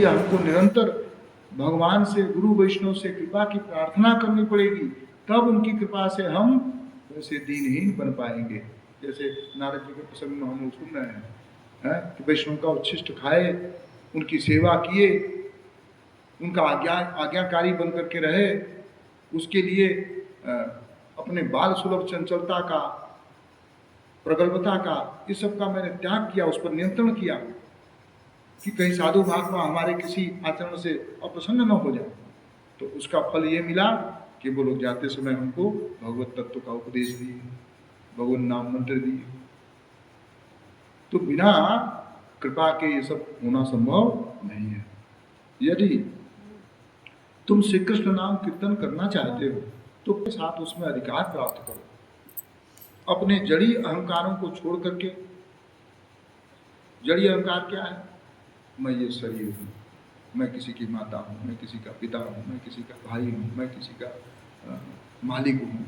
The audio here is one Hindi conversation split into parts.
हमको निरंतर भगवान से, गुरु वैष्णव से कृपा की प्रार्थना करनी पड़ेगी, तब उनकी कृपा से हम वैसे दीनहीन बन पाएंगे। जैसे नारद जी के प्रसंग में हम लोग सुन रहे हैं कि वैष्णव का उच्छिष्ट खाए, उनकी सेवा किए, उनका आज्ञाकारी बन करके रहे, उसके लिए अपने बाल सुलभ चंचलता का, प्रगल्भता का, इस सब का मैंने त्याग किया, उस पर नियंत्रण किया कि कहीं साधु महात्मा हमारे किसी आचरण से अप्रसन्न न हो जाए। तो उसका फल ये मिला कि वो लोग जाते समय हमको भगवत तत्व का उपदेश दिए, भगवान नाम मंत्र दिए। तो बिना कृपा के ये सब होना संभव नहीं है। यदि तुम श्री कृष्ण नाम कीर्तन करना चाहते हो तो अपने साथ उसमें अधिकार प्राप्त करो। अपने जड़ी अहंकारों को छोड़ करके, जड़ी अहंकार क्या है? मैं ये शरीर हूँ, मैं किसी की माता हूँ, मैं किसी का पिता हूँ, मैं किसी का भाई हूँ, मैं किसी का मालिक हूँ,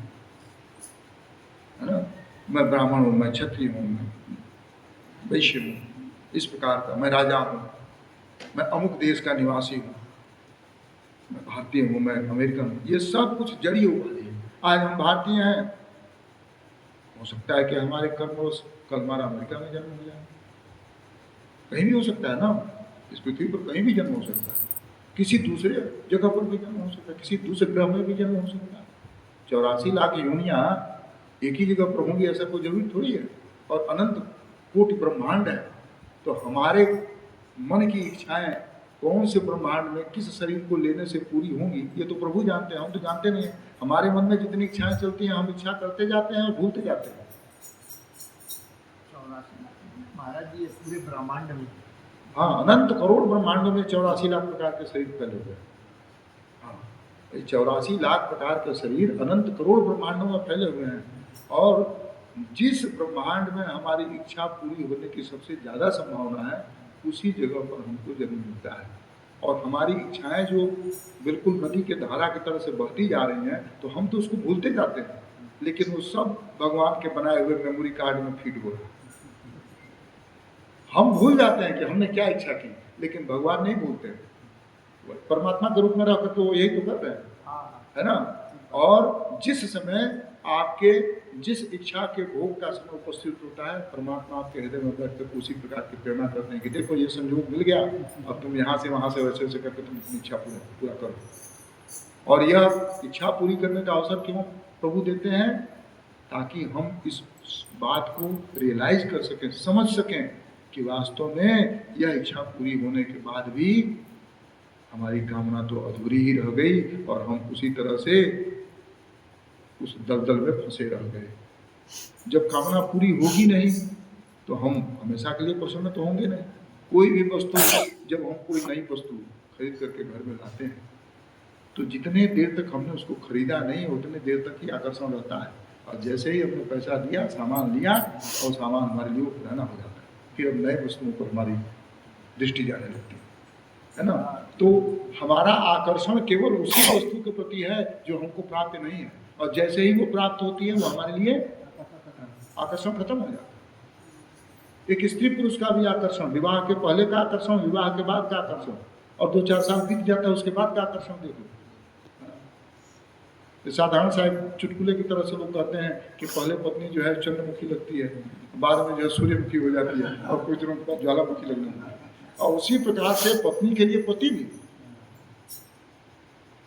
है ना, मैं ब्राह्मण हूँ, मैं क्षत्रिय हूँ, मैं वैश्य हूँ, इस प्रकार का, मैं राजा हूँ, मैं अमुक देश का निवासी हूँ, मैं भारतीय हूँ, मैं अमेरिकन हूँ। ये सब कुछ जड़ी उपाधि है। आज हम भारतीय हैं, हो सकता है कि हमारे कर्मवश कल हमारा अमेरिका में जन्म हो जाए, कहीं भी हो सकता है ना, इस पृथ्वी पर कहीं भी जन्म हो सकता है, किसी दूसरे जगह पर भी जन्म हो सकता है, किसी दूसरे ग्रह में भी जन्म हो सकता है। 84 लाख योनियां एक ही जगह पर होंगी ऐसा कोई जरूरी थोड़ी है। और अनंत कोटि ब्रह्मांड है, तो हमारे मन की इच्छाएं कौन से ब्रह्मांड में किस शरीर को लेने से पूरी होंगी ये तो प्रभु जानते हैं, हम तो जानते नहीं हैं। हमारे मन में जितनी इच्छाएं चलती हैं हम इच्छा करते जाते हैं और भूलते जाते हैं। महाराज जी पूरे ब्रह्मांड में, हाँ, अनंत करोड़ ब्रह्मांडों में 84 लाख प्रकार के शरीर फैले हुए हैं। हाँ, 84 लाख प्रकार के शरीर अनंत करोड़ ब्रह्मांडों में फैले हुए हैं। और जिस ब्रह्मांड में हमारी इच्छा पूरी होने की सबसे ज़्यादा संभावना है, उसी जगह पर हमको जन्म मिलता है। और हमारी इच्छाएं जो बिल्कुल नदी के धारा की तरह से बहती जा रही हैं, तो हम तो उसको भूलते जाते हैं, लेकिन वो सब भगवान के बनाए हुए मेमोरी कार्ड में फिट हो रहा है। हम भूल जाते हैं कि हमने क्या इच्छा की, लेकिन भगवान नहीं भूलते। परमात्मा के रूप में रह करके वो यही तो कर रहे हैं, है ना। और जिस समय आपके जिस इच्छा के भोग का समय उपस्थित होता है, परमात्मा आपके हृदय में बैठ कर उसी प्रकार की प्रेरणा करते हैं कि देखो ये संयोग मिल गया, अब तुम यहाँ से वहाँ से वैसे वैसे करके तुम अपनी इच्छा पूरा करो। और यह इच्छा पूरी करने का अवसर क्यों प्रभु देते हैं? ताकि हम इस बात को रियलाइज कर सकें, समझ सकें कि वास्तव में यह इच्छा पूरी होने के बाद भी हमारी कामना तो अधूरी ही रह गई और हम उसी तरह से उस दलदल में फंसे रह गए। जब कामना पूरी होगी नहीं तो हम हमेशा के लिए प्रसन्न तो होंगे नहीं। कोई भी वस्तु, जब हम कोई नई वस्तु खरीद करके घर में लाते हैं तो जितने देर तक हमने उसको खरीदा नहीं उतने देर तक ही आकर्षण रहता है, और जैसे ही हमने पैसा दिया, सामान लिया, और सामान हमारे लिए पुराना हो जाता है, फिर अब नए वस्तुओं पर हमारी दृष्टि जाने लगती है ना। तो हमारा आकर्षण केवल उसी वस्तु के प्रति है जो हमको प्राप्त नहीं है, और जैसे ही वो प्राप्त होती है वो हमारे लिए आकर्षण खत्म हो जाता है। एक स्त्री पुरुष का भी आकर्षण, विवाह के पहले का आकर्षण, विवाह के बाद का आकर्षण, और 2-4 साल बीत जाता है उसके बाद का आकर्षण देखो। साधारण सा चुटकुले की तरह से लोग कहते हैं कि पहले पत्नी जो है चंद्रमुखी लगती है, बाद में जो है सूर्यमुखी हो जाती है, और कुछ दिनों के बाद ज्वालामुखी लगती है। और उसी प्रकार से पत्नी के लिए पति भी,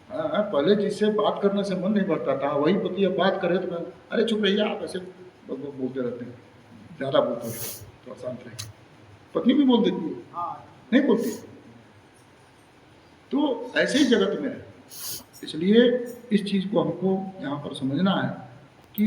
पहले जिससे बात करने से मन नहीं भरता था, वही पति अब बात करे तो अरे चुप रहिए आप, ऐसे बोलते रहते हैं, ज़्यादा बोलते हैं, थोड़ा शांत रहिए। पत्नी भी बोल देती है, नहीं बोलती। तो ऐसे ही जगत में है। इसलिए इस चीज़ को हमको यहाँ पर समझना है कि